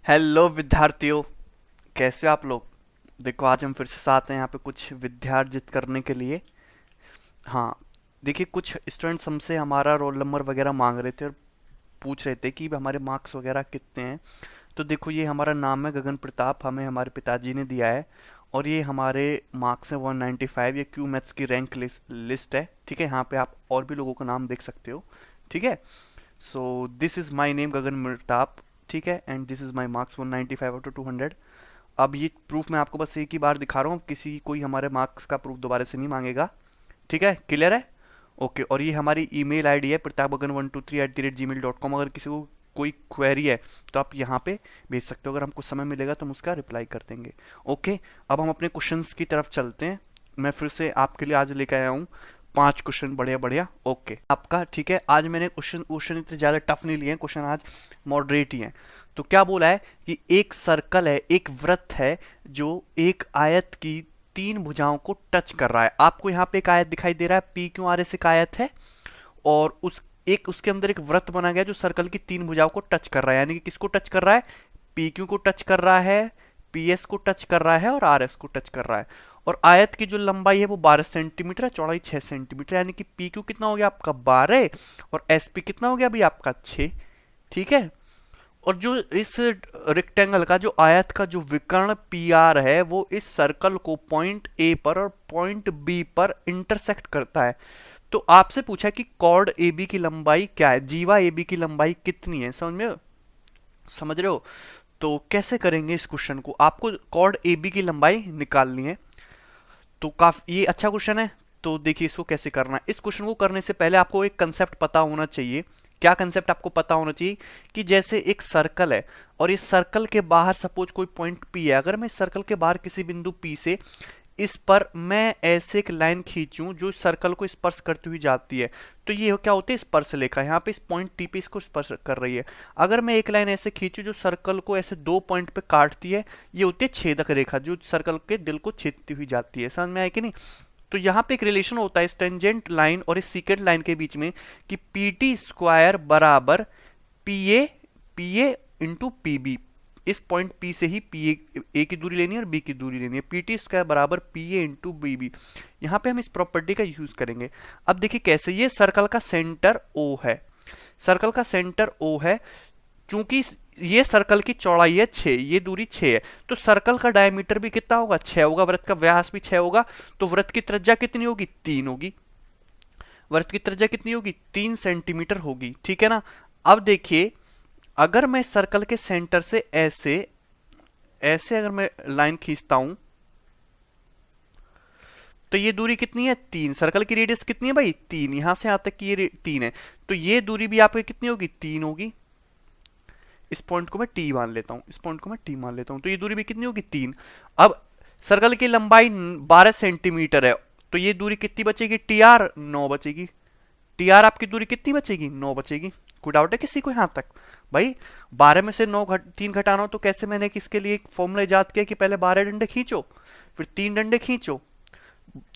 Hello विद्यार्थियों, कैसे हो आप लोग। देखो, आज हम फिर से साथ हैं यहाँ पे कुछ विद्यार्जित करने के लिए। हाँ, देखिए, कुछ स्टूडेंट्स हमसे हमारा रोल नंबर वगैरह मांग रहे थे और पूछ रहे थे कि हमारे मार्क्स वगैरह कितने हैं। तो देखो, ये हमारा नाम है गगन प्रताप, हमें हमारे पिताजी ने दिया है। और ये हमारे मार्क्स हैं 195। ये क्यू मैथ्स की रैंक लिस्ट है, ठीक है। यहाँ पे आप और भी लोगों का नाम देख सकते हो, ठीक है। So this is my name Gagan Pratap, ठीक है। And this is my marks 195 out of 200। अब ये प्रूफ मैं आपको बस एक ही बार दिखा रहा हूँ, किसी कोई हमारे मार्क्स का प्रूफ दोबारा से नहीं मांगेगा, ठीक है। क्लियर है? ओके। और ये हमारी ईमेल आईडी है प्रतापगगन123@gmail.com। अगर किसी को कोई क्वेरी है तो आप यहाँ पे भेज सकते हो, अगर हमको समय मिलेगा तो हम उसका रिप्लाई कर देंगे। ओके, अब हम अपने क्वेश्चंस की तरफ चलते हैं। मैं फिर से आपके लिए आज लेकर आया हूँ 5 क्वेश्चन, बढ़िया बढ़िया। ओके आपका, ठीक है। आज मैंने क्वेश्चन क्वेश्चन इतने ज़्यादा टफ नहीं लिए हैं, क्वेश्चन आज मॉडरेट ही हैं। तो क्या बोला है कि एक सर्कल है, एक वृत्त है जो एक आयत की 3 भुजाओं को टच कर रहा है। आपको यहाँ पे एक आयत दिखाई दे रहा है, पी क्यू आर एस एक आयत है। और उसके अंदर एक वृत्त बना गया जो सर्कल की 3 भुजाओं को टच कर रहा है। यानी कि किसको टच कर रहा है? पी क्यू को टच कर रहा है, पी एस को टच कर रहा है और आर एस को टच कर रहा है। और आयत की जो लंबाई है वो 12 सेंटीमीटर है, चौड़ाई 6 सेंटीमीटर। यानी कि पी क्यू कितना हो गया आपका 12 और एस पी कितना हो गया अभी आपका 6, ठीक है। और जो इस रेक्टेंगल का, जो आयत का जो विकर्ण पी आर है, वो इस सर्कल को पॉइंट ए पर और पॉइंट बी पर इंटरसेक्ट करता है। तो आपसे पूछा कि कॉर्ड ए बी की लंबाई क्या है, जीवा ए बी की लंबाई कितनी है। समझ रहे हो? तो कैसे करेंगे इस क्वेश्चन को, आपको कॉर्ड ए बी की लंबाई निकालनी है। तो काफी ये अच्छा क्वेश्चन है। तो देखिए इसको कैसे करना है। इस क्वेश्चन को करने से पहले आपको एक कंसेप्ट पता होना चाहिए। क्या कंसेप्ट आपको पता होना चाहिए? कि जैसे एक सर्कल है और इस सर्कल के बाहर सपोज कोई पॉइंट पी है। अगर मैं इस सर्कल के बाहर किसी बिंदु पी से इस पर मैं ऐसे एक लाइन खींचूं जो सर्कल को स्पर्श करती हुई जाती है, तो ये क्या होती है? स्पर्श रेखा। यहाँ पे इस पॉइंट टी पे इसको स्पर्श कर रही है। अगर मैं एक लाइन ऐसे खींचूं जो सर्कल को ऐसे 2 पॉइंट पे काटती है, ये होती है छेदक रेखा, जो सर्कल के दिल को छेदती हुई जाती है। समझ में आया कि नहीं? तो यहाँ पे एक रिलेशन होता है इस टेंजेंट लाइन और इस सीकेंट लाइन के बीच में कि पी टी स्क्वायर बराबर P A into P B. इस पॉइंट पी से ही पी ए की दूरी लेनी है और बी की दूरी लेनी है। पी टी स्क्वायर बराबर P A into B B. यहाँ पे हम इस प्रॉपर्टी का यूज करेंगे। अब देखिए कैसे, ये सर्कल का सेंटर ओ है, सर्कल का सेंटर ओ है। चूंकि ये सर्कल की चौड़ाई है 6, ये दूरी 6 है, तो सर्कल का डायमीटर भी कितना होगा? 6 होगा। वृत्त का व्यास भी 6 होगा। तो वृत्त की त्रिज्या कितनी होगी? 3 होगी। वृत्त की त्रिज्या कितनी होगी? 3 सेंटीमीटर होगी, ठीक है ना। अब देखिए, अगर मैं सर्कल के सेंटर से ऐसे ऐसे अगर मैं लाइन खींचता हूं, तो ये दूरी कितनी है? 3। सर्कल की रेडियस कितनी है भाई? 3। यहां से यहां तक की ये 3 है, तो ये दूरी भी आपकी कितनी होगी? 3 होगी। इस पॉइंट को मैं टी मान लेता हूं, इस पॉइंट को मैं टी मान लेता हूं, तो ये दूरी भी कितनी होगी? 3। अब सर्कल की लंबाई 12 सेंटीमीटर है, तो ये दूरी कितनी बचेगी? टी आर 9 बचेगी। टी आर आपकी दूरी कितनी बचेगी? 9 बचेगी। कोई डाउट है किसी को यहां तक? भाई 12 में से 3 घटाना हो तो कैसे, मैंने किसके लिए एक फॉर्मूला इजाद किया कि पहले 12 डंडे खींचो, फिर 3 डंडे खींचो,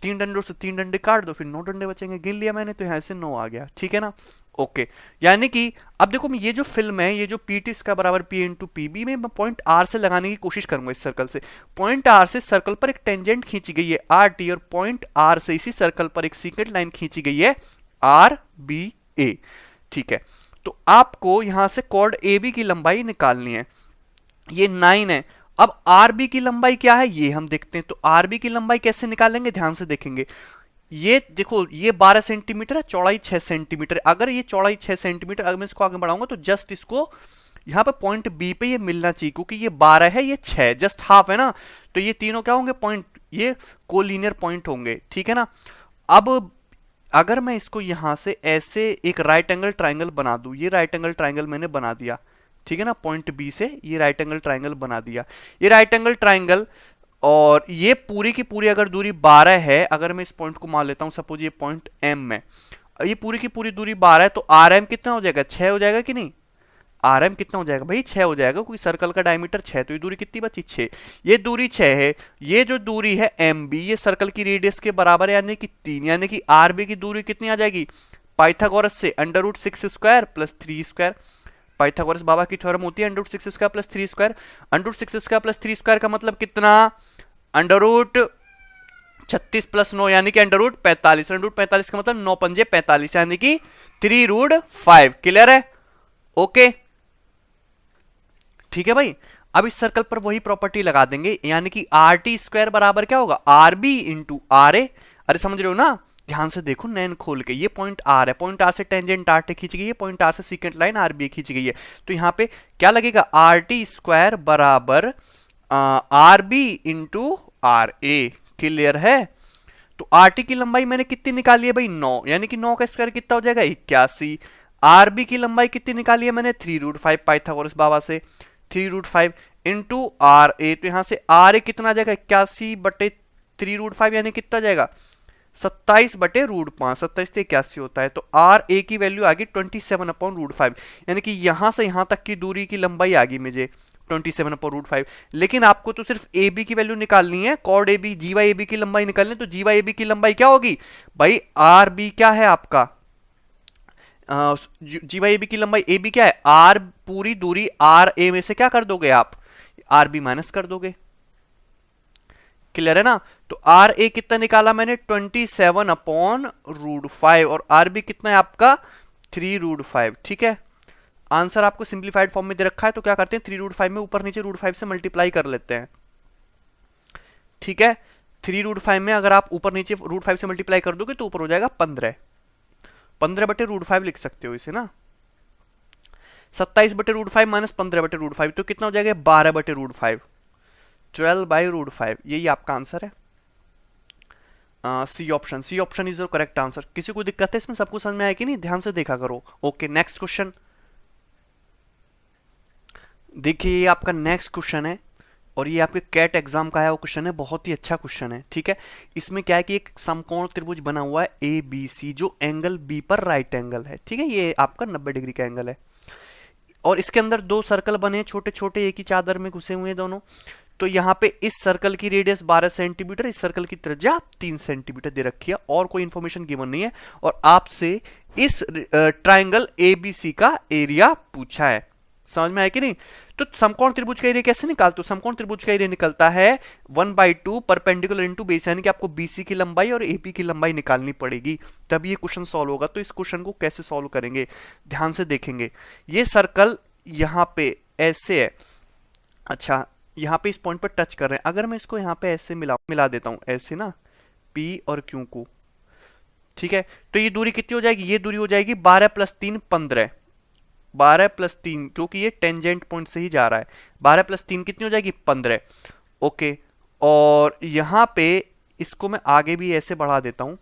3 डंडों से 3 डंडे काट दो, फिर 9 डंडे बचेंगे। गिन लिया मैंने, तो यहां से 9 आ गया, ठीक है ना। ओके, यानी कि अब देखो, ये जो फिल्म है, ये जो पी टी इसका बराबर पी इंटू पी बी में मैं पॉइंट आर से लगाने की कोशिश करूंगा। इस सर्कल से पॉइंट आर से सर्कल पर एक टेंजेंट खींची गई है आर टी, और पॉइंट आर से इसी सर्कल पर एक सीकेंट लाइन खींची गई है आर बी ए, ठीक है। तो आपको यहां से कॉर्ड ए बी की लंबाई निकालनी है। ये 9 है। अब आरबी की लंबाई क्या है ये हम देखते हैं। तो आरबी की लंबाई कैसे निकालेंगे, ध्यान से देखेंगे। ये देखो, ये 12 सेंटीमीटर है, चौड़ाई 6 सेंटीमीटर। अगर ये चौड़ाई 6 सेंटीमीटर, अगर मैं इसको आगे बढ़ाऊंगा तो जस्ट इसको यहां पे पॉइंट बी पे ये मिलना चाहिए, क्योंकि ये 12 है, ये 6, जस्ट हाफ है ना। तो ये तीनों क्या होंगे? पॉइंट, ये कोलिनियर पॉइंट होंगे, ठीक है ना। अब अगर मैं इसको यहां से ऐसे एक राइट एंगल ट्राइंगल बना दूं, ये राइट एंगल ट्राइंगल मैंने बना दिया, ठीक है ना। पॉइंट बी से ये राइट एंगल ट्राइंगल बना दिया, ये राइट एंगल ट्राइंगल। और ये पूरी की पूरी अगर दूरी 12 है, अगर मैं इस पॉइंट को मान लेता हूं, सपोज ये पॉइंट एम है, ये पूरी की पूरी दूरी 12 है, तो आर एम कितना हो जाएगा? 6 हो जाएगा कि नहीं? आर एम कितना हो जाएगा भाई? 6 हो जाएगा, क्योंकि सर्कल का डायमीटर 6, तो ये दूरी कितनी बची? 6। ये दूरी 6 है। ये जो दूरी है एम बी, ये सर्कल की रेडियस के बराबर है, यानी कि 3। यानी कि आर बी की दूरी कितनी आ जाएगी? पाइथागोरस से under root 6 square plus 3 square. Pythagoras बाबा की थ्योरम होती है under root 6 square plus 3 square. Under root 6 square plus 3 square का मतलब कितना, अंडर रूट 36 प्लस 9 यानी कि अंडर रूट 45। अंडर रूट 45 का मतलब 9 पंजे 45 यानी कि 3 रूट 5। क्लियर है? ओके ठीक है भाई। अब इस सर्कल पर वही प्रॉपर्टी लगा देंगे, यानी कि आर टी स्क्वायर बराबर क्या होगा, आर बी इंटू आर ए। अरे समझ रहे हो ना, ध्यान से देखो नैन खोल के, ये पॉइंट आर है, पॉइंट आर से टेंजेंट आर टी खींची गई है, पॉइंट आर से सीकेंट लाइन आर बी खींची गई है, तो यहां पे क्या लगेगा, आर टी स्क्वायर बराबर R B into R A. Clear है? तो आर टी की लंबाई मैंने कितनी निकाली है भाई, 9, यानी कि 9 का स्क्वायर कितना हो जाएगा, 81। आर बी की लंबाई कितनी निकाली है मैंने, 3 रूट 5 पाइथागोरस बाबा से, 3 रूट 5 इंटू आर ए, तो यहां से आर ए कितना आ जाएगा, 81 बटे 3 रूट 5 यानी कितना जाएगा, 27 बटे रूट 5, 27 से 81 होता है। तो आर ए की वैल्यू आ गई 27 अपॉन रूट 5, यानी कि यहां से यहां तक की दूरी की लंबाई आ गई मुझे 27 अपॉन रूट 5। लेकिन आपको तो सिर्फ ए बी की वैल्यू निकालनी है, कॉड A B G Y A B की लंबाई निकालनी है, तो जी वाई ए बी की लंबाई क्या होगी भाई, आर बी क्या है आपका, जी वाई ए बी की लंबाई ए बी क्या है, आर पूरी दूरी आर ए में से क्या कर दोगे आप, आर बी माइनस कर दोगे। क्लियर है ना? तो आर ए कितना निकाला मैंने, 27 अपॉन रूट 5, और आर बी कितना है आपका 3 रूट 5। ठीक है, आंसर आपको सिंप्लीफाइड फॉर्म में दे रखा है, तो क्या करते हैं 3 रूट 5 में ऊपर नीचे रूट 5 से मल्टीप्लाई कर लेते हैं। ठीक है, 3 रूट 5 में अगर आप ऊपर नीचे रूट 5 से मल्टीप्लाई कर दोगे तो ऊपर हो जाएगा 15, 15 बटे रूट 5 लिख सकते हो इसे ना, 27 बटे रूट 5 माइनस 15 बटे रूट 5, तो कितना हो जाएगा 12 बटे रूट 5, 12 बाई रूट 5। यही आपका आंसर है, C option. C option is your correct answer. किसी को दिक्कत है इसमें, सबको समझ में आया कि नहीं, ध्यान से देखा करो। ओके नेक्स्ट क्वेश्चन देखिए, ये आपका नेक्स्ट क्वेश्चन है, और ये आपके कैट एग्जाम का है वो क्वेश्चन है, बहुत ही अच्छा क्वेश्चन है। ठीक है, इसमें क्या है कि एक समकोण त्रिभुज बना हुआ है ए बी सी, जो एंगल बी पर राइट एंगल है। ठीक है, ये आपका 90 डिग्री का एंगल है, और इसके अंदर दो सर्कल बने छोटे छोटे, एक ही चादर में घुसे हुए हैं दोनों। तो यहाँ पे इस सर्कल की रेडियस 12 सेंटीमीटर, इस सर्कल की त्रिज्या 3 सेंटीमीटर दे रखी है, और कोई इंफॉर्मेशन गिवन नहीं है, और आपसे इस ट्राइंगल एबीसी का एरिया पूछा है। समझ में आया कि नहीं? तो समकोण त्रिभुज का एरिया कैसे निकालते हो, समकोण त्रिभुज का एरिया निकलता है 1/2 परपेंडिकुलर इनटू बेस, यानी कि आपको बीसी की लंबाई और एपी की लंबाई निकालनी पड़ेगी, तब ये क्वेश्चन सॉल्व होगा। तो इस क्वेश्चन को कैसे सॉल्व करेंगे, ध्यान से देखेंगे। ये सर्कल यहाँ पे ऐसे है, अच्छा यहाँ पे इस पॉइंट पर टच कर रहे हैं, अगर मैं इसको यहाँ पे ऐसे मिला देता हूँ ऐसे ना, P और Q को, ठीक है, तो ये दूरी कितनी हो जाएगी, ये दूरी हो जाएगी 12 + 3 15, 12 + 3 क्योंकि ये टेंजेंट पॉइंट से ही जा रहा है, 12 + 3 कितनी हो जाएगी 15। ओके, और यहां पे इसको मैं आगे भी ऐसे बढ़ा देता हूं।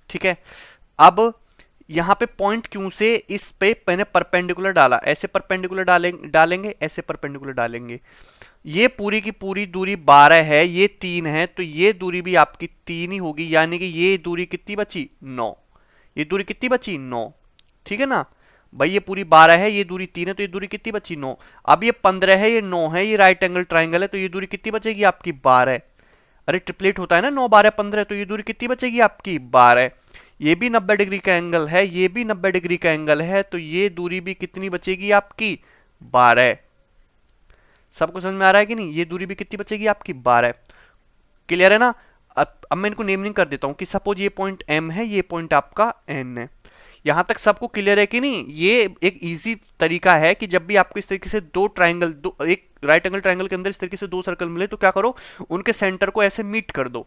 ठीक है, अब यहां पे पॉइंट क्यू से इस पे मैंने परपेंडिकुलर डाला, ऐसे परपेंडिकुलर डालेंगे ऐसे परपेंडिकुलर डालेंगे, ये पूरी की पूरी दूरी 12 है, ये 3 है, तो ये दूरी भी आपकी 3 ही होगी, यानी कि ये दूरी कितनी बची 9, ये दूरी कितनी बची 9। ठीक है ना भाई, ये पूरी 12 है, ये दूरी 3 है, तो ये दूरी कितनी बची 9। अब ये 15 है, ये 9 है, ये राइट एंगल ट्राइंगल है, तो ये दूरी कितनी बचेगी आपकी 12। अरे ट्रिपलेट होता है ना 9 12 15, तो ये दूरी कितनी बचेगी आपकी 12। ये भी 90 डिग्री का एंगल है, ये भी 90 डिग्री का एंगल है, तो ये दूरी भी कितनी बचेगी आपकी 12। सबको समझ में आ रहा है कि नहीं, ये दूरी भी कितनी बचेगी आपकी 12। क्लियर है ना? अब मैं इनको नेमिंग कर देता हूं कि सपोज ये पॉइंट M है, ये पॉइंट आपका N है। यहां तक सबको क्लियर है कि नहीं? ये एक इजी तरीका है कि जब भी आपको इस तरीके से दो ट्राइंगल, एक राइट एंगल ट्राइंगल के अंदर इस तरीके से दो सर्कल मिले, तो क्या करो, उनके सेंटर को ऐसे मीट कर दो।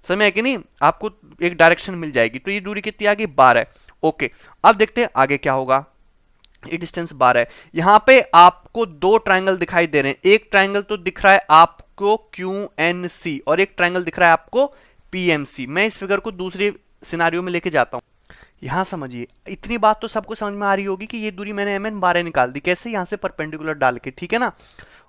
समझ है कि नहीं? आपको एक डायरेक्शन मिल जाएगी। तो ये दूरी कितनी आ गई 12। ओके, अब देखते हैं आगे क्या होगा। ये डिस्टेंस 12 है, यहां पे आपको दो ट्राइंगल दिखाई दे रहे हैं, एक ट्राइंगल तो दिख रहा है आपको QNC और एक ट्राइंगल दिख रहा है आपको PMC। मैं इस फिगर को दूसरे सिनारियो में लेके जाता हूं। यहां समझिए, इतनी बात तो सबको समझ में आ रही होगी कि ये दूरी मैंने MN 12 निकाल दी, कैसे, यहां से परपेंडिकुलर डाल के। ठीक है ना?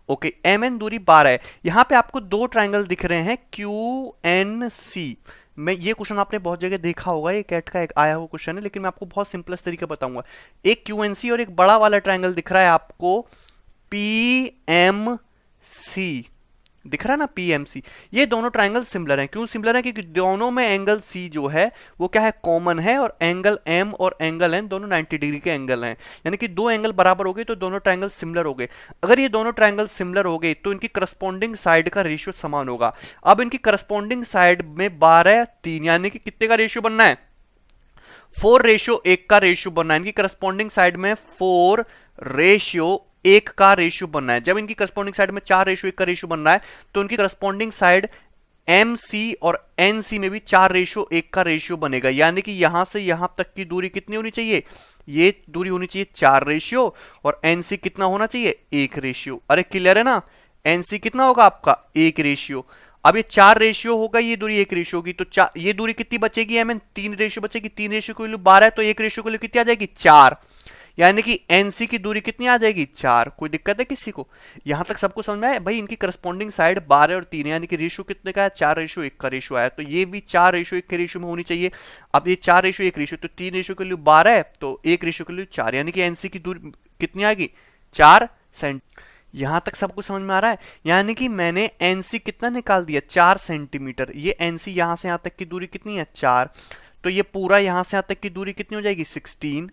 ओके, MN दूरी 12 है, यहां पे आपको दो ट्राइंगल दिख रहे हैं QNC। मैं ये क्वेश्चन आपने बहुत जगह देखा होगा, ये कैट का एक आया हुआ क्वेश्चन है, लेकिन मैं आपको बहुत सिंपलेस्ट तरीका बताऊंगा। एक QNC और एक बड़ा वाला ट्राइंगल दिख रहा है आपको PMC। दिख रहा है ना, पीएमसी। ये दोनों ट्राइंगल सिमिलर हैं। क्यों सिमिलर हैं? क्योंकि दोनों में एंगल सी जो है वो क्या है, कॉमन है, और एंगल एम और एंगल एन दोनों 90 डिग्री के एंगल हैं। यानी कि दो एंगल बराबर हो गए तो दोनों ट्राइंगल सिमिलर हो गए। अगर ये दोनों ट्राइंगल सिमिलर हो गए तो इनकी करस्पॉन्डिंग साइड का रेशियो समान होगा। अब इनकी करस्पॉन्डिंग साइड में 12:3 यानी कि कितने का रेशियो बनना है, 4:1 का रेशियो बनना है। इनकी करस्पॉन्डिंग साइड में 4:1 का रेशियो बनना है। जब इनकी करस्पॉन्डिंग साइड में 4:1 का रेशियो बनना है तो इनकी करस्पॉन्डिंग साइड एम सी और एन सी में भी 4:1 का रेशियो बनेगा। यानी कि यहां से यहां तक की दूरी कितनी होनी चाहिए, ये दूरी होनी चाहिए 4 रेशियो, और एन सी कितना होना चाहिए, 1 रेशियो। अरे क्लियर है ना, एन सी कितना होगा आपका, 1 रेशियो। अब ये 4 रेशियो होगा, ये दूरी 1 रेशियो होगी, तो ये दूरी कितनी बचेगी, एम एन 3 रेशियो बचेगी। 3 रेशियो की वैल्यू 12 है तो 1 रेशियो की वैल्यू कितनी आ जाएगी, 4। यानी कि एनसी की दूरी कितनी आ जाएगी, 4। कोई दिक्कत है किसी को? यहां तक सबको समझ में आया भाई? इनकी करस्पॉन्डिंग साइड 12 और 3 यानी कि रेशियो कितने का है, 4:1 का रेशियो आया। तो ये भी 4:1 के रेशियो में होनी चाहिए। अब ये 4:1 रेशियो, तो 3 रेशियो के लिए 12 है तो 1 रेशियो के लिए 4, यानी कि एनसी की दूरी कितनी आएगी, 4 सेंट। यहां तक सबको समझ में आ रहा है? यानी कि मैंने एनसी कितना निकाल दिया, 4 सेंटीमीटर। ये एनसी यहां से यहां तक की दूरी कितनी है, 4। तो ये पूरा यहां से यहां तक की दूरी कितनी हो जाएगी, 16।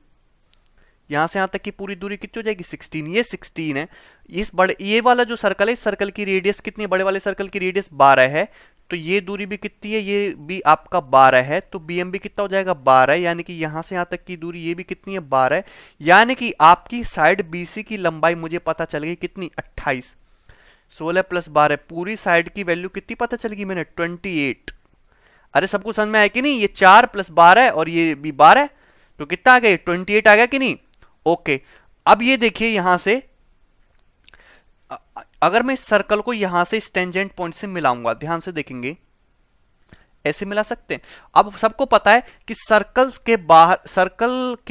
यहां से यहां तक की पूरी दूरी कितनी हो जाएगी, 16। ये 16 है। इस बड़े, ये वाला जो सर्कल है, इस सर्कल की रेडियस कितनी है, बड़े वाले सर्कल की रेडियस 12 है। तो ये दूरी भी कितनी है, ये भी आपका 12 है। तो बीएम भी कितना हो जाएगा, 12। यानी कि यहां से यहां तक की दूरी ये भी कितनी है, 12। यानी कि आपकी साइड बीसी की लंबाई मुझे पता चल गई कितनी, 28। 16 + 12 पूरी साइड की वैल्यू कितनी पता चल गई मैंने, 28। अरे सबको समझ में आया कि नहीं? ये 4 + 12 और ये भी 12, तो कितना आ गया, 28 आ गया कि नहीं? ओके। अब ये देखिए यहां से अगर मैं इस सर्कल को यहां से इस टेंजेंट पॉइंट से मिलाऊंगा, ध्यान से देखेंगे, ऐसे मिला सकते हैं। अब सबको पता है कि सर्कल के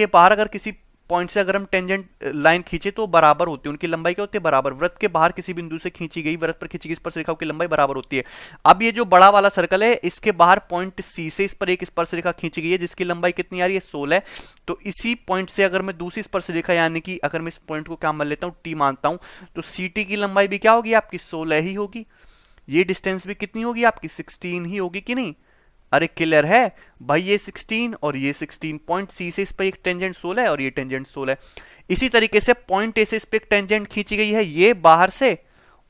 बाहर अगर किसी पॉइंट से अगर हम टेंजेंट लाइन खींचे तो बराबर होती है, उनकी लंबाई क्या होती है, बराबर। वृत्त के बाहर किसी बिंदु से खींची गई, वृत्त पर खींची गई स्पर्शरेखा की लंबाई बराबर होती है। अब ये जो बड़ा वाला सर्कल है, इसके बाहर पॉइंट सी से इस पर एक स्पर्शरेखा खींची गई है जिसकी लंबाई कितनी आ रही है, 16। तो इसी पॉइंट से अगर मैं दूसरी स्पर्शरेखा, यानी कि अगर मैं इस पॉइंट को क्या मान लेता हूं, टी मानता हूं, तो सी टी की लंबाई भी क्या होगी आपकी, 16 ही होगी। ये डिस्टेंस भी कितनी होगी आपकी, 16 ही होगी कि नहीं? अरे क्लियर है भाई? ये 16 और ये 16, पॉइंट सी से इस पर एक टेंजेंट 16 है और ये टेंजेंट 16 है। इसी तरीके से पॉइंट ए से इस पे एक टेंजेंट खींची गई है ये बाहर से,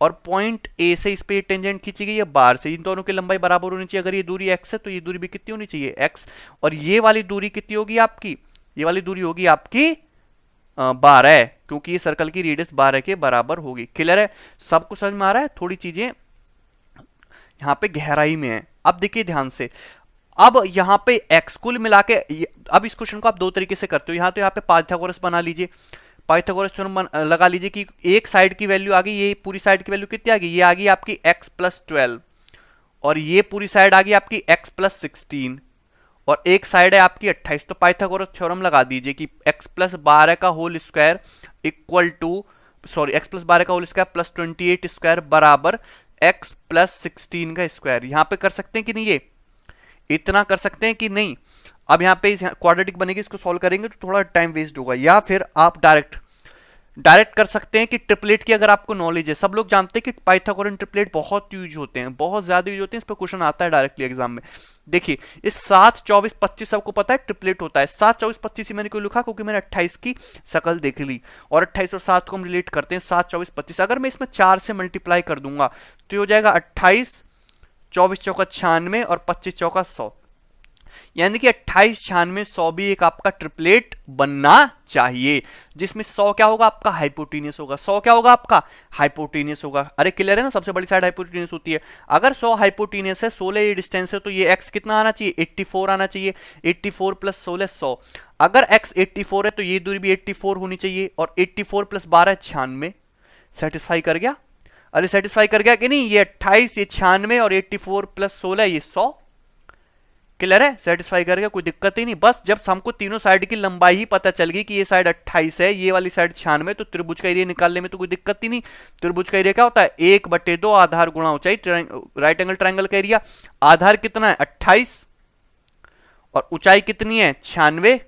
और पॉइंट ए से इस पे टेंजेंट खींची गई है बाहर से। इन दोनों की लंबाई बराबर होनी चाहिए। अगर ये दूरी x है तो ये दूरी भी कितनी होनी चाहिए, x। और ये वाली दूरी कितनी होगी आपकी, ये वाली दूरी होगी आपकी 12, क्योंकि ये सर्कल की रेडियस 12 के बराबर होगी। क्लियर है? सबको समझ में आ रहा है? थोड़ी चीजें यहां पे गहराई में है। अब देखिए ध्यान से, अब यहां पे x कुल मिला के, अब इस क्वेश्चन को आप दो तरीके से करते हो। यहां तो यहां पे पाइथागोरस बना लीजिए, पाइथागोरस थ्योरम लगा लीजिए कि एक साइड की वैल्यू आ गई, ये पूरी साइड की वैल्यू कितनी आ गई, ये आ गई आपकी x + 12, और ये पूरी साइड आ गई आपकी x + 16, और एक साइड है आपकी 28। तो पाइथागोरस थ्योरम लगा दीजिए कि x + 12 का whole square equal to, sorry, x + 12 का होल स्क्वायर प्लस 28 स्क्वायर बराबर x + 16 का स्क्वायर। यहां पे कर सकते हैं कि नहीं, ये इतना कर सकते हैं कि नहीं? अब यहां पे क्वाड्रेटिक बनेगी, इसको सॉल्व करेंगे तो थोड़ा टाइम वेस्ट होगा। या फिर आप डायरेक्ट कर सकते हैं कि ट्रिपलेट की अगर आपको नॉलेज है, सब लोग जानते हैं कि पाइथागोरन ट्रिपलेट बहुत यूज होते हैं, बहुत ज्यादा यूज होते हैं। इस पर क्वेश्चन आता है डायरेक्टली एग्जाम में। देखिए इस 7, 24, 25 सबको पता है ट्रिपलेट होता है। 7, 24, 25 मैंने क्यों लिखा, क्योंकि मैंने 28 की शकल देख ली, और 28 और 7 को हम रिलेट करते हैं, 7, 24, 25। अगर मैं इसमें 4 से मल्टीप्लाई कर दूंगा तो ये हो जाएगा 28, 24 चौका 96 और 25 चौका 100। यानी कि 28, 96, 100 भी एक आपका ट्रिपलेट बनना चाहिए, जिसमें 100 क्या होगा आपका, हाइपोटेनियस होगा। 100 क्या होगा आपका, हाइपोटेनियस होगा। अरे क्लियर है ना? सबसे बड़ी साइड हाइपोटेनियस होती है। अगर 100 हाइपोटेनियस है, 16 ये डिस्टेंस है, तो ये x कितना आना चाहिए, 84 आना चाहिए। 84 + 16 100। अगर x 84 है तो ये दूरी भी 84 होनी चाहिए, और 84 + 12 96। सेटिस्फाई कर गया? अरे सेटिस्फाई कर गया कि नहीं? ये 28, ये 96 और 84 + 16 ये 100। क्लियर है? सेटिस्फाई कर गया? कोई दिक्कत ही नहीं। बस जब हमको तीनों साइड की लंबाई ही पता चल गई कि ये साइड 28 है, ये वाली साइड 96, तो त्रिभुज का एरिया निकालने में तो कोई दिक्कत ही नहीं। त्रिभुज का एरिया क्या होता है, 1/2 आधार गुणा ऊंचाई। राइट एंगल ट्रायंगल का एरिया, आधार कितना है 28 और ऊंचाई कितनी है 96।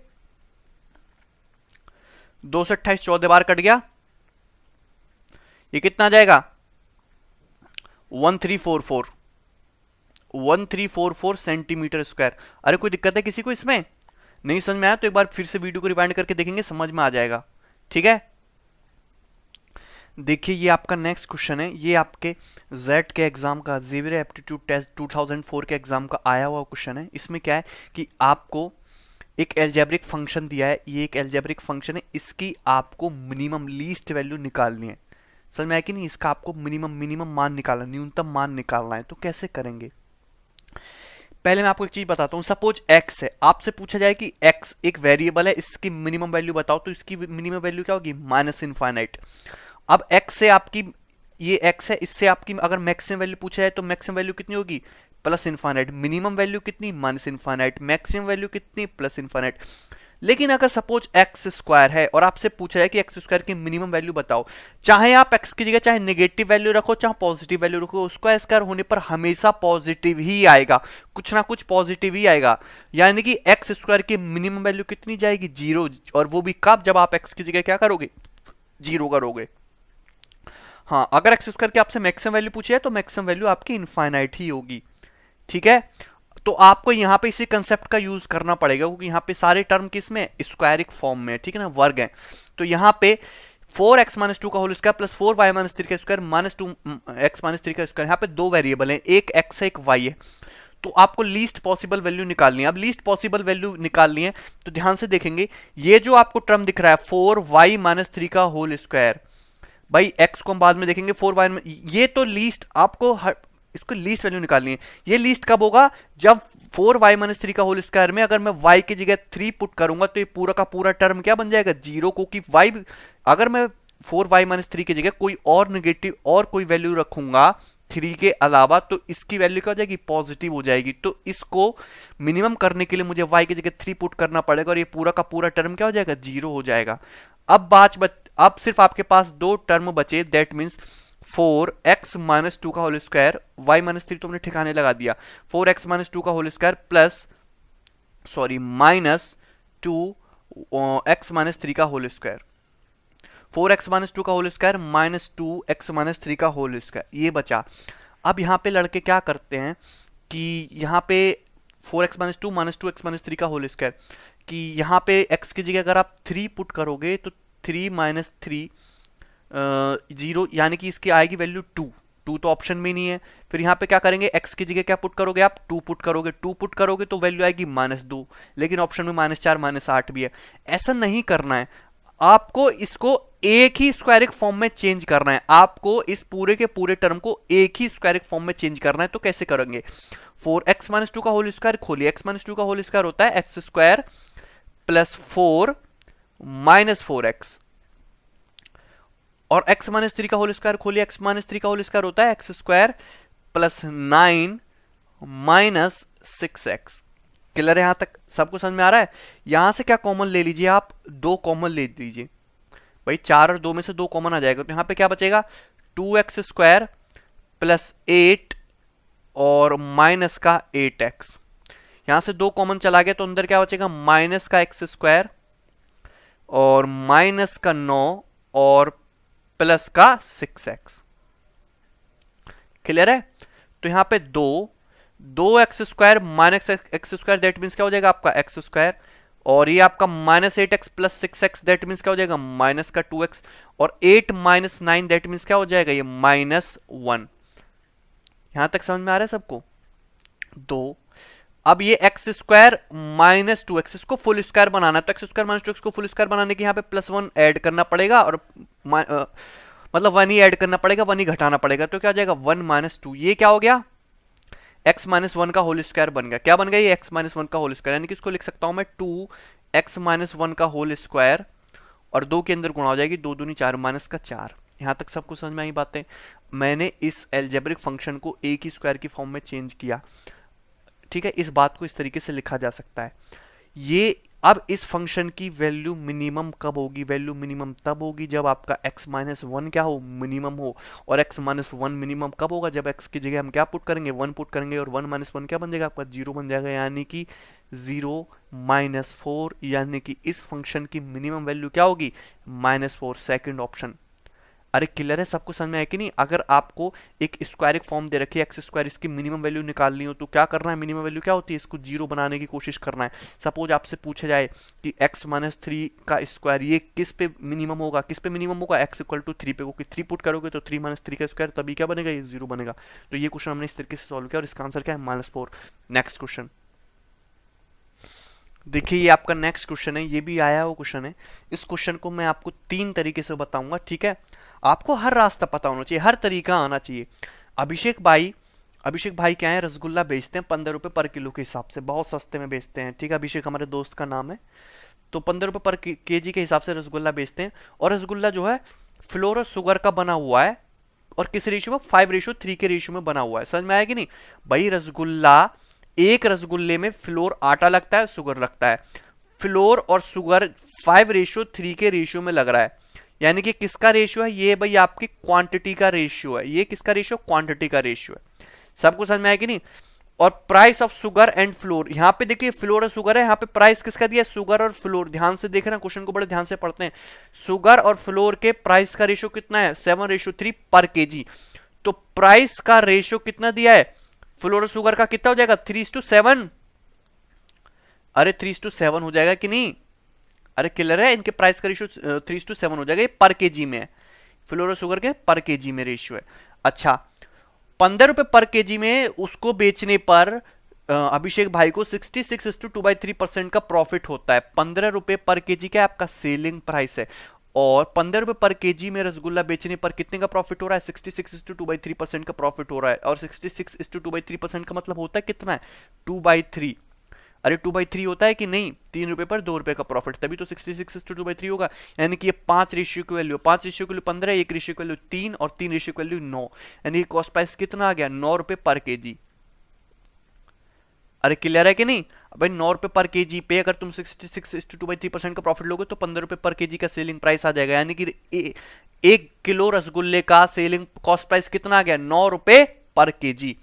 2 से 28 14 बार कट गया, ये कितना आ जाएगा 1344 1344 सेंटीमीटर स्क्वायर। अरे कोई दिक्कत है किसी को इसमें? नहीं समझ में आया तो एक बार फिर से वीडियो को रिवाइंड करके देखेंगे, समझ में आ जाएगा। ठीक है, देखिए ये आपका नेक्स्ट क्वेश्चन है, ये आपके जेड के एग्जाम का, जेवियर एप्टीट्यूड टेस्ट 2004 के एग्जाम का आया हुआ क्वेश्चन है। इसमें क्या है कि आपको एक एल्जेब्रिक फंक्शन दिया है, ये एक एल्जेब्रिक फंक्शन है, इसकी आपको मिनिमम लीस्ट वैल्यू निकालनी है। समझ में आया कि नहीं? इसका आपको मिनिमम मिनिमम मान निकालना, न्यूनतम मान निकालना है। तो कैसे करेंगे? पहले मैं आपको एक चीज बताता हूं। सपोज x है, आपसे पूछा जाए कि x एक वेरिएबल है, इसकी मिनिमम वैल्यू बताओ, तो इसकी मिनिमम वैल्यू क्या होगी? Minus infinite. अब x से आपकी, ये x है, इससे आपकी अगर मैक्सिमम वैल्यू पूछा जाए तो मैक्सिमम वैल्यू कितनी होगी? Plus infinite. मिनिमम वैल्यू कितनी? Minus infinite. मैक्सिमम वैल्यू कितनी? Plus infinite. लेकिन अगर सपोज एक्स स्क्वायर है और आपसे पूछा जाए कि एक्स स्क्वायर की मिनिमम वैल्यू बताओ, चाहे आप एक्स की जगह चाहे नेगेटिव वैल्यू रखो चाहे पॉजिटिव वैल्यू रखो, उसका स्क्वायर होने पर हमेशा पॉजिटिव ही आएगा, कुछ ना कुछ पॉजिटिव ही आएगा। यानी कि एक्स स्क्वायर की मिनिमम वैल्यू कितनी जाएगी? 0। और वो भी कब? जब आप एक्स की जगह क्या करोगे? 0 करोगे। हाँ, अगर एक्स स्क्वायर की आपसे मैक्सिमम वैल्यू पूछी है तो मैक्सिमम वैल्यू आपकी इनफाइनाइट ही होगी। ठीक है, तो आपको यहां पे इसी कंसेप्ट का यूज करना पड़ेगा, क्योंकि यहां पे सारे टर्म किस में? स्क्वायरिक फॉर्म में, ठीक है ना, वर्ग है। तो यहां पे 4x-2 का होल स्क्वायर प्लस 4y-3 का स्क्वायर माइनस 2x-3 का स्क्वायर, यहां पे दो वेरिएबल हैं, एक x है एक y है। तो आपको लीस्ट पॉसिबल वैल्यू निकालनी है। अब लीस्ट पॉसिबल वैल्यू निकालनी है तो ध्यान से देखेंगे, ये जो आपको टर्म दिख रहा है 4y-3 का होल स्क्वायर, भाई x को हम बाद में देखेंगे, 4y में, ये तो लीस्ट आपको इसको लीस्ट वैल्यू निकालनी है। ये लीस्ट कब होगा? जब 4y-3 का होल स्क्वायर में अगर मैं y की जगह 3 पुट करूंगा तो ये पूरा का पूरा टर्म क्या बन जाएगा? 0, क्योंकि y, अगर मैं 4y-3 की जगह कोई और नेगेटिव और कोई वैल्यू रखूंगा 3 के अलावा, तो इसकी वैल्यू क्या हो जाएगी? पॉजिटिव हो जाएगी। तो इसको मिनिमम करने के लिए मुझे y की जगह 3 पुट करना पड़ेगा और ये पूरा का पूरा टर्म क्या हो जाएगा? 0 हो जाएगा। अब सिर्फ आपके पास दो टर्म बचे, दैट मीन्स 4x-2 का होल स्क्वायर, y-3 तो हमने ठिकाने लगा दिया, 4x-2 का whole square plus minus 2x-3 का होल स्क्वायर, 4x-2 का होल स्क्वायर माइनस 2x-3 का होल स्क्वायर, ये बचा। अब यहां पे लड़के क्या करते हैं कि यहां पे 4x-2 माइनस 2x-3 का होल स्क्वायर, कि यहां पे x की जगह अगर आप 3 पुट करोगे तो 3 माइनस 3 0, यानी कि इसकी आएगी वैल्यू 2 तो ऑप्शन में नहीं है। फिर यहाँ पे क्या करेंगे? x की जगह क्या पुट करोगे? आप 2 पुट करोगे, 2 पुट करोगे तो वैल्यू आएगी -2, लेकिन ऑप्शन में -4 -8 भी है। ऐसा नहीं करना है, आपको इसको एक ही स्क्वायरिक फॉर्म में चेंज करना है। आपको इस पूरे के पूरे टर्म को एक ही स्क्वायरिक फॉर्म में चेंज करना है। तो कैसे करेंगे? 4x-2 का होल स्क्वायर खोलिए, x-2 का होल स्क्वायर होता है x square plus 4 minus 4x, और x-3 का होल स्क्वायर खोलिए, x-3 का होल स्क्वायर होता है x square plus 9 minus 6x। Clear है? यहां तक सबको समझ में आ रहा है? यहां से क्या कॉमन ले लीजिए आप? 2 कॉमन ले लीजिए भाई, 4 और 2 में से 2 कॉमन आ जाएगा, तो यहां पे क्या बचेगा? 2x स्क्वायर प्लस 8 और माइनस का 8x। यहां से 2 कॉमन चला गया तो अंदर क्या बचेगा? माइनस का x स्क्वायर और माइनस का 9 और प्लस का 6x। क्लियर है? तो यहां पे 2 x square minus x square, that means क्या हो जाएगा आपका? एक्स स्क्वायर, और ये आपका minus 8x plus 6x, that means क्या हो जाएगा? माइनस का 2x, और 8 माइनस 9 दैट मीन्स क्या हो जाएगा? ये -1। यहां तक समझ में आ रहा है सबको? 2, अब ये एक्स स्क्वायर माइनस 2x, इसको फुल स्क्वायर बनाना है, तो एक्स स्क्वायर माइनस 2x को फुल स्क्वायर बनाने के यहाँ पे +1 ऐड करना पड़ेगा, और मतलब 1 ही ऐड करना पड़ेगा, 1 ही घटाना पड़ेगा, तो क्या हो जाएगा? 1 - 2। ये क्या हो गया? x-1 का होल स्क्वायर बन गया। क्या बन गया? ये x-1 का होल स्क्वायर, यानी कि इसको लिख सकता हूं मैं 2x-1 का होल स्क्वायर, और 2 के अंदर गुणा हो जाएगी, 2 दूनी 4 माइनस का 4। यहां तक सबको समझ में आई बातें? मैंने इस एल्जेब्रिक फंक्शन को एक ही स्क्वायर की फॉर्म में चेंज किया। ठीक है, इस बात को इस तरीके से लिखा जा सकता है। ये अब इस फंक्शन की वैल्यू मिनिमम कब होगी? वैल्यू मिनिमम तब होगी जब आपका x-1 क्या हो? मिनिमम हो। और x-1 मिनिमम कब होगा? जब x की जगह हम क्या पुट करेंगे? 1 पुट करेंगे, और 1 - 1 क्या बन जाएगा आपका? 0 बन जाएगा, यानी कि 0 - 4, यानी कि इस फंक्शन की मिनिमम वैल्यू क्या होगी? -4, सेकंड ऑप्शन। अरे क्लियर है, सबको समझ में आया कि नहीं? अगर आपको एक स्क्वायरिक फॉर्म दे रखी है एक्स स्क्वायर, इसकी मिनिमम वैल्यू निकालनी हो तो क्या करना है? मिनिमम वैल्यू क्या होती है? इसको जीरो बनाने की कोशिश करना है। सपोज आपसे पूछा जाए कि एक्स माइनस थ्री का स्क्वायर ये किस पे मिनिमम होगा, किस पे मिनिमम होगा? एक्स इक्वल टू थ्री पे, क्योंकि थ्री पुट करोगे तो थ्री माइनस थ्री का स्क्वायर, तभी क्या बनेगा? ये जीरो बनेगा। तो ये क्वेश्चन हमने इस तरीके से सॉल्व किया और इसका आंसर क्या है? -4। नेक्स्ट क्वेश्चन देखिए, ये आपका नेक्स्ट क्वेश्चन है, ये भी आया हुआ क्वेश्चन है। इस क्वेश्चन को मैं आपको तीन तरीके से बताऊंगा, ठीक है? आपको हर रास्ता पता होना चाहिए, हर तरीका आना चाहिए। अभिषेक भाई क्या है, रसगुल्ला बेचते हैं 15 रुपए पर किलो के हिसाब से, बहुत सस्ते में बेचते हैं, ठीक है? अभिषेक हमारे दोस्त का नाम है। तो 15 रुपए पर केजी के हिसाब से रसगुल्ला बेचते हैं, और रसगुल्ला जो है फ्लोर और शुगर का बना हुआ है, और किस रेशियो में? 5:3 के रेशियो में बना हुआ है। समझ में आया कि नहीं भाई? एक रसगुल्ले में फ्लोर आटा लगता है, शुगर लगता है। फ्लोर और शुगर 5:3 के रेशियो में लग रहा है, यानी कि किसका रेशियो है ये भाई? आपकी क्वांटिटी का रेशियो है। ये किसका रेशियो? क्वांटिटी का रेशियो है। सबको समझ में आया कि नहीं? और price of sugar and floor, यहां पे देखिए फ्लोर और शुगर है, यहां पे प्राइस किसका दिया है? शुगर और फ्लोर। ध्यान से देख रहे हैं क्वेश्चन को, बड़े ध्यान से पढ़ते हैं। शुगर और फ्लोर के प्राइस का रेशियो कितना है? 7:3 पर केजी। तो प्राइस का रेशियो कितना दिया है? फ्लोर और शुगर का कितना हो जाएगा? 3:7। अरे 3:7 हो जाएगा कि नहीं? अरे क्लियर है, इनके प्राइस का रेशियो 3:7 हो जाएगा। ये पर केजी में है, फ्लोर और शुगर के पर केजी में रेशियो है। अच्छा, 15 रुपए पर केजी में उसको बेचने पर अभिषेक भाई को 66:2/3% का प्रॉफिट होता है। 15 रुपए पर केजी क्या आपका सेलिंग प्राइस है, और 15 रुपए पर केजी में रसगुल्ला बेचने पर कितने का प्रॉफिट हो रहा है? 66:2/3% का प्रॉफिट हो रहा है। और 66:2/3% का मतलब होता है कितना है? 2/3। अरे 2/3 होता है कि नहीं? 3 रुपए पर 2 रुपए का प्रॉफिट, तभी तो 66:2/3 होगा। यानी कि ये 5 रेशियो की वैल्यू, 5 रेशियो की वैल्यू 15, 1 रेशियो की वैल्यू 3 और 3 रेशियो की वैल्यू 9, यानी कॉस्ट प्राइस कितना आ गया? 9 रुपए पर केजी। अरे क्लियर है कि नहीं? भाई 9 रुपए पर केजी पे अगर तुम 66:2/3% का प्रॉफिट लोगे तो 15 रुपए पर केजी का सेलिंग प्राइस आ जाएगा, यानी कि 1 किलो रसगुल्ले का सेलिंग कॉस्ट प्राइस कितना आ गया? 9 रुपए पर केजी।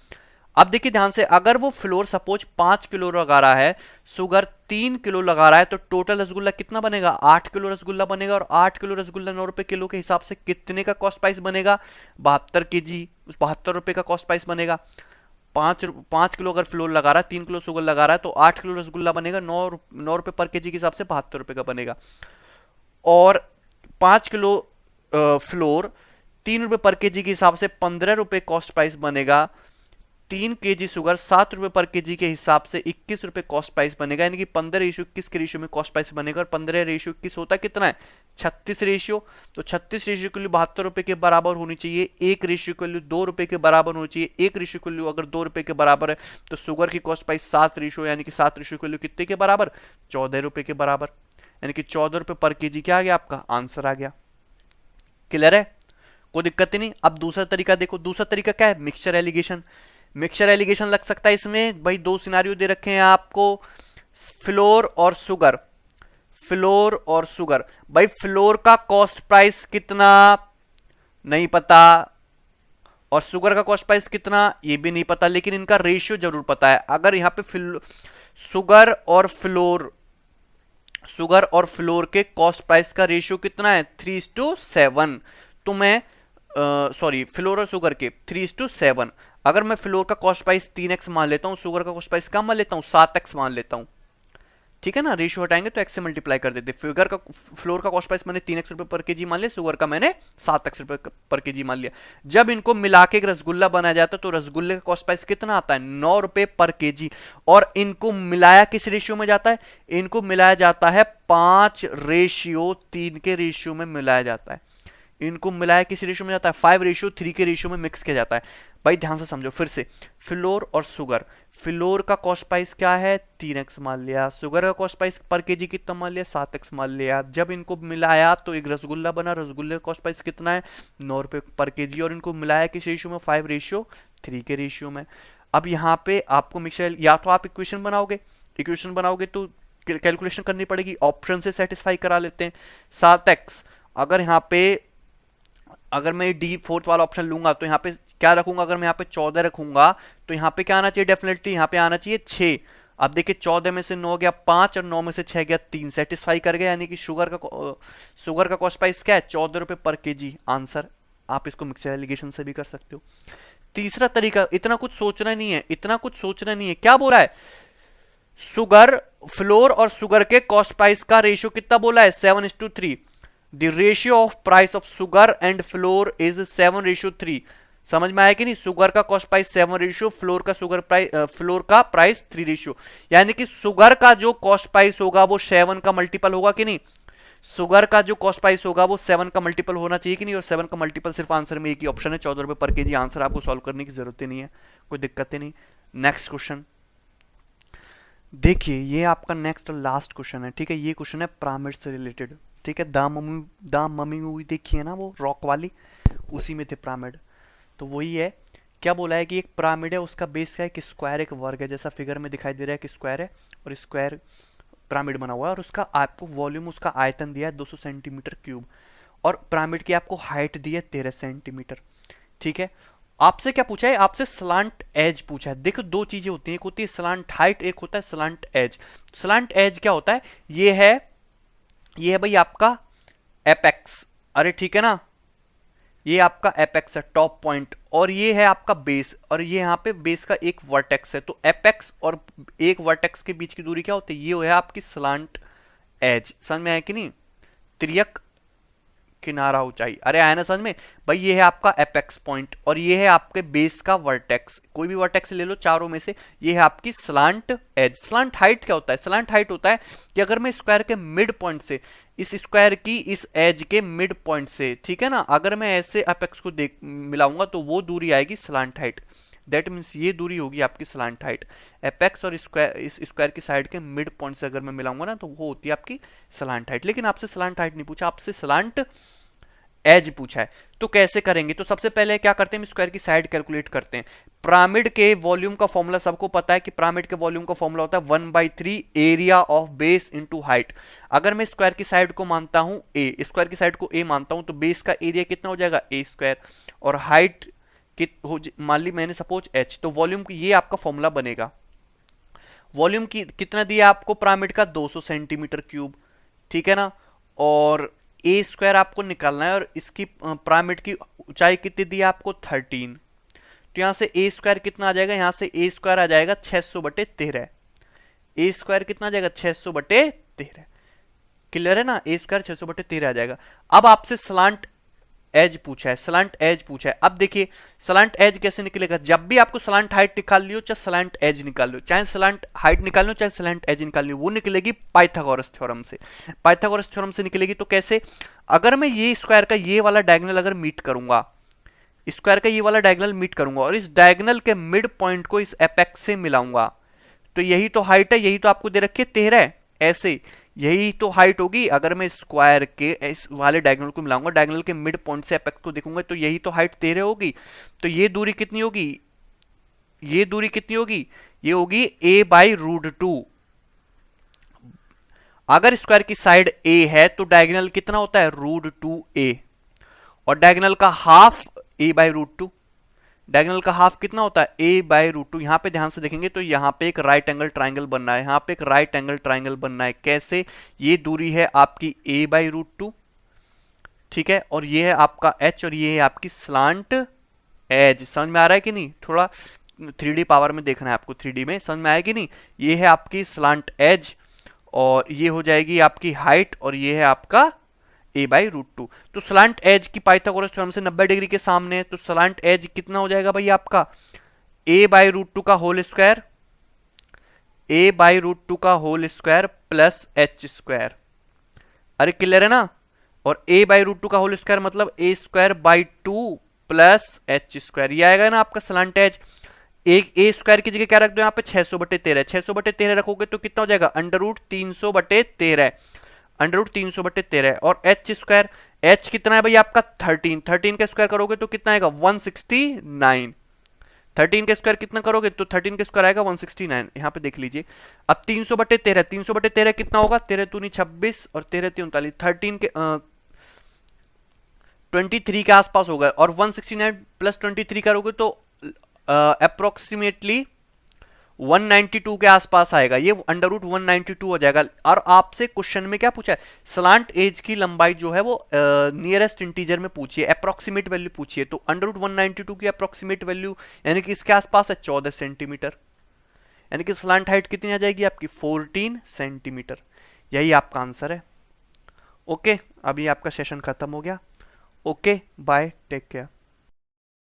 अब देखिए ध्यान से, अगर वो फ्लोर सपोज 5 किलो लगा रहा है, शुगर 3 किलो लगा रहा है, तो टोटल रसगुल्ला कितना बनेगा? 8 किलो रसगुल्ला बनेगा। और 8 किलो रसगुल्ला 9 रुपए किलो के हिसाब से कितने का कॉस्ट प्राइस बनेगा? 72 केजी, 72 रुपए का कॉस्ट प्राइस बनेगा। 5 किलो अगर फ्लोर लगा रहा है, 3 किलो शुगर लगा रहा है, तो 8 किलो रसगुल्ला बनेगा, 9 रुपए पर केजी के हिसाब से 72 रुपए का बनेगा। और 5 किलो फ्लोर 3 रुपए पर केजी के हिसाब से 15 रुपए कॉस्ट प्राइस बनेगा। 3 केजी शुगर 7 रुपए पर केजी के हिसाब से 21 रुपए कॉस्ट प्राइस बनेगा, यानी कि 15:21 के रेशियो में कॉस्ट प्राइस बनेगा। और 15:21 होता कितना है? 36 रेशियो। तो 36 रेशियो के लिए 72 रुपए के बराबर होनी चाहिए। 1 रेशियो के लिए 2 रुपए के बराबर होनी चाहिए। 1 रेशियो के लिए अगर 2 रुपए के बराबर है तो शुगर की कॉस्ट प्राइस 7 रेशियो, यानी कि 7 रेशियो के लिए कितने के बराबर? 14 रुपए के बराबर, यानी कि 14 रुपए पर केजी क्या आ गया? आपका आंसर आ गया। क्लियर है? कोई दिक्कत ही नहीं। अब दूसरा तरीका देखो, दूसरा तरीका क्या है? Mixture allegation. मिक्सचर एलिगेशन लग सकता है इसमें भाई। दो सिनारियो दे रखे हैं आपको, फ्लोर और शुगर। फ्लोर और शुगर, भाई फ्लोर का कॉस्ट प्राइस कितना नहीं पता, और शुगर का कॉस्ट प्राइस कितना ये भी नहीं पता, लेकिन इनका रेशियो जरूर पता है। अगर यहां पे शुगर और फ्लोर, शुगर और फ्लोर के कॉस्ट प्राइस का रेशियो कितना है? 3:7। तो मैं सॉरी, फ्लोर और शुगर के 3:7। अगर मैं फ्लोर का कॉस्ट प्राइस 3x मान लेता हूं, शुगर का कॉस्ट प्राइस कम मान लेता हूं, 7x मान लेता हूं, ठीक है ना? रेशियो हटाएंगे तो x से मल्टीप्लाई कर देते। फिगर का फ्लोर का कॉस्ट प्राइस मैंने 3x रुपए पर केजी मान लिया, शुगर का मैंने 7x रुपए पर केजी मान लिया। जब इनको मिला के एक रसगुल्ला बनाया जाता है तो रसगुल्ले का कॉस्ट प्राइस कितना आता है? 9 रुपए पर केजी। और इनको मिलाया किस रेशियो में जाता है? इनको मिलाया जाता है 5:3 के रेशियो में मिलाया जाता है। इनको मिलाया किस रेशियो में जाता है? 5:3 के रेशियो में मिक्स किया जाता है। भाई ध्यान से समझो फिर से, फ्लोर और शुगर। फ्लोर का कॉस्ट प्राइस क्या है? 3x मान लिया। शुगर का कॉस्ट प्राइस पर केजी कितना मान लिया? 7x मान लिया। जब इनको मिलाया तो एक रसगुल्ला बना, रसगुल्ले का कॉस्ट प्राइस कितना है? 9 रुपए पर केजी। और इनको मिलाया किस रेशियो में? 5:3 के रेशियो में। अब यहाँ पे आपको मिक्सचर, या तो आप इक्वेशन बनाओगे तो कैलकुलेशन करनी पड़ेगी, ऑप्शन से सेटिस्फाई करा लेते हैं। 7x, अगर यहाँ पे अगर मैं डी फोर्थ वाला ऑप्शन लूंगा तो यहाँ पे क्या रखूंगा? अगर मैं यहाँ पे 14 रखूंगा तो यहाँ पे क्या आना चाहिए? डेफिनेटली यहाँ पे आना चाहिए 6। अब देखिए 14 में से 9 गया 5 और 9 में से 6 गया 3, सेटिस्फाई कर गया, यानी कि शुगर का कॉस्ट प्राइस क्या है? 14 रुपए पर केजी। आंसर आप इसको मिक्सचर एलिगेशन से भी कर सकते हो। तीसरा तरीका, इतना कुछ सोचना नहीं है, इतना कुछ सोचना नहीं है, क्या बोला है, शुगर, फ्लोर और शुगर के कॉस्ट प्राइस का रेशियो कितना बोला है, 7:3। The ratio of price of sugar and floor is 7:3। समझ में आया कि नहीं, शुगर का कॉस्ट प्राइस 7 रेशियो, फ्लोर का शुगर प्राइस, फ्लोर का प्राइस 3 रेशियो। यानी कि शुगर का जो कॉस्ट प्राइस होगा वो 7 का मल्टीपल होगा कि नहीं, शुगर का जो कॉस्ट प्राइस होगा वो 7 का मल्टीपल होना चाहिए कि नहीं, और 7 का मल्टीपल सिर्फ आंसर में एक ही ऑप्शन है, 14 रुपए पर केजी। आंसर आपको सॉल्व करने की जरूरत ही नहीं है, कोई दिक्कत ही नहीं। नेक्स्ट क्वेश्चन देखिए, ये आपका नेक्स्ट और लास्ट क्वेश्चन है, ठीक है। ये क्वेश्चन है पिरामिड से रिलेटेड, ठीक है। द मम्मी मूवी देखी है ना, वो रॉक वाली, उसी में थे पिरामिड। तो वही है, क्या बोला है कि एक पिरामिड है, उसका बेस क्या है, कि स्क्वायर एक वर्ग है, जैसा फिगर में दिखाई दे रहा है कि स्क्वायर है और स्क्वायर पिरामिड बना हुआ है, और उसका आपको वॉल्यूम, उसका आयतन दिया है 200 सेंटीमीटर क्यूब, और पिरामिड की आपको हाइट दी है 13 सेंटीमीटर, ठीक है। आपसे क्या पूछा है, आपसे स्लांट एज पूछा है। देखो दो चीजें होती हैं, एक होती है स्लांट हाइट, एक होता है स्लांट एज। स्लांट एज क्या होता है, ये है भाई आपका एपेक्स, अरे ठीक है ना, ये आपका एपेक्स है, टॉप पॉइंट, और ये है आपका बेस, और ये यहाँ पे बेस का एक वर्टेक्स है। तो एपेक्स और एक वर्टेक्स के बीच की दूरी क्या होती है, ये है आपकी स्लांट एज। समझ में आया कि नहीं, त्रियक किनारा ऊंचाई, अरे आया ना समझ में भाई। ये है आपका एपेक्स पॉइंट और ये है आपके बेस का वर्टेक्स, कोई भी वर्टेक्स ले लो चारों में से। ये है आपकी स्लांट एज। स्लांट हाइट क्या होता है, स्लांट हाइट होता है कि अगर मैं स्क्वायर के मिड पॉइंट से, इस स्क्वायर की इस एज के मिड पॉइंट से, ठीक है ना, अगर मैं ऐसे एपेक्स को देख मिलाऊंगा तो वो दूरी आएगी स्लांट हाइट। दैट मीन्स ये दूरी होगी आपकी स्लांट हाइट। एपेक्स और स्क्वायर, इस स्क्वायर की साइड के मिड पॉइंट से अगर मैं मिलाऊंगा ना तो वो होती है आपकी स्लांट हाइट। लेकिन आपसे स्लांट हाइट नहीं पूछा, आपसे स्लांट एज पूछा है। तो कैसे करेंगे, तो सबसे पहले क्या करते हैं, स्क्वायर की साइड कैलकुलेट करते हैं। पिरामिड के वॉल्यूम का फॉर्मूला सबको पता है कि पिरामिड के वॉल्यूम का फॉर्मूला होता है 1/3 area of base into height. अगर मैं स्क्वायर की साइड को मानता हूं ए, स्क्वायर की साइड को ए मानता हूं, तो बेस का एरिया कितना हो जाएगा ए स्क्वायर, और हाइट मान ली मैंने सपोज एच, तो वॉल्यूम की ये आपका फॉर्मूला बनेगा। वॉल्यूम की कितना दिया आपको पिरामिड का, 200 सेंटीमीटर क्यूब, ठीक है ना, और ए स्क्वायर आपको निकालना है, और इसकी पिरामिड की ऊंचाई कितनी दी है आपको 13। तो यहां से ए स्क्वायर कितना आ जाएगा, यहां से ए स्क्वायर आ जाएगा 600/13। ए स्क्वायर कितना आ जाएगा 600/13। क्लियर है ना, ए स्क्वायर 600/13 आ जाएगा। अब आपसे स्लांट एज पूछा है, स्लांट एज पूछा है। अब देखिए स्लांट एज कैसे निकलेगा, जब भी आपको स्लांट हाइट निकाल लियो चाहे स्लांट एज निकाल लो, चाहे स्लांट हाइट निकाल लो चाहे स्लांट एज निकाल लो, वो निकलेगी पाइथागोरस थ्योरम से। पाइथागोरस थ्योरम से निकलेगी तो कैसे, अगर मैं ये स्क्वायर का ये वाला डायगोनल अगर मीट करूंगा, स्क्वायर का ये वाला डायगोनल मीट करूंगा, और इस डायगोनल के मिड पॉइंट को इस एपेक्स से मिलाऊंगा, तो यही तो हाइट है, यही तो आपको दे रखी है 13, ऐसे यही तो हाइट होगी। अगर मैं स्क्वायर के इस वाले डायगोनल को मिलाऊंगा, डायगोनल के मिड पॉइंट से एपेक्स को देखूंगा, तो यही तो हाइट 13 होगी। तो ये दूरी कितनी होगी, ये दूरी कितनी होगी, ये होगी a/√2। अगर स्क्वायर की साइड a है तो डायगोनल कितना होता है √2a, और डायगोनल का हाफ a/√2। डायगोनल का हाफ कितना होता है a/√2। यहां पे ध्यान से देखेंगे तो यहां पे एक राइट एंगल ट्राइंगल बनना है, यहां पे एक राइट एंगल ट्राइंगल बनना है। कैसे, ये दूरी है आपकी a/√2, ठीक है, और ये है आपका h, और ये है आपकी स्लांट एज। समझ में आ रहा है कि नहीं, थोड़ा 3D पावर में देखना है आपको, 3D में समझ में आया कि नहीं। ये है आपकी स्लांट एज, और ये हो जाएगी आपकी हाइट, और ये है आपका a/√2। तो स्लांट एज की पाइथागोरस थ्योरम से 90 डिग्री के सामने है, तो स्लांट एज कितना हो जाएगा भाई आपका a/√2 का होल स्क्वायर, a/√2 का whole square plus h square. अरे क्लियर है ना, और a/√2 का होल स्क्वायर मतलब a²/2 प्लस h स्क्वायर, ये आएगा ना आपका स्लांट एज। एक ए स्क्वायर की जगह क्या रख दो यहाँ पे 600/13, 600/13 रखोगे तो कितना हो जाएगा √300/13, √300/13, और एच स्क्वायर, एच कितना है भाई आपका 13, 13 का स्क्वायर करोगे तो कितना आएगा 169, 13 का स्क्वायर कितना करोगे तो 13 का स्क्वायर आएगा 169। यहाँ पे देख लीजिए, अब 300/13, 300/13 कितना होगा, 13 दूनी 26 और 13 39, 13 के 23 के आसपास होगा, और 169 प्लस 23 करोगे तो अप्रोक्सीमेटली 192 के आसपास आएगा, ये अंडर रूट 192 हो जाएगा। और आपसे क्वेश्चन में क्या पूछा है, स्लांट एज की लंबाई जो है वो नियरेस्ट इंटीजर में पूछिए, अप्रोक्सीमेट वैल्यू पूछिए। तो अंडर रूट 192 की अप्रोक्सीमेट वैल्यू यानी कि इसके आसपास है 14 सेंटीमीटर, यानी कि स्लांट हाइट कितनी आ जाएगी आपकी 14 सेंटीमीटर। यही आपका आंसर है। ओके, अभी आपका सेशन खत्म हो गया। Okay bye, take care.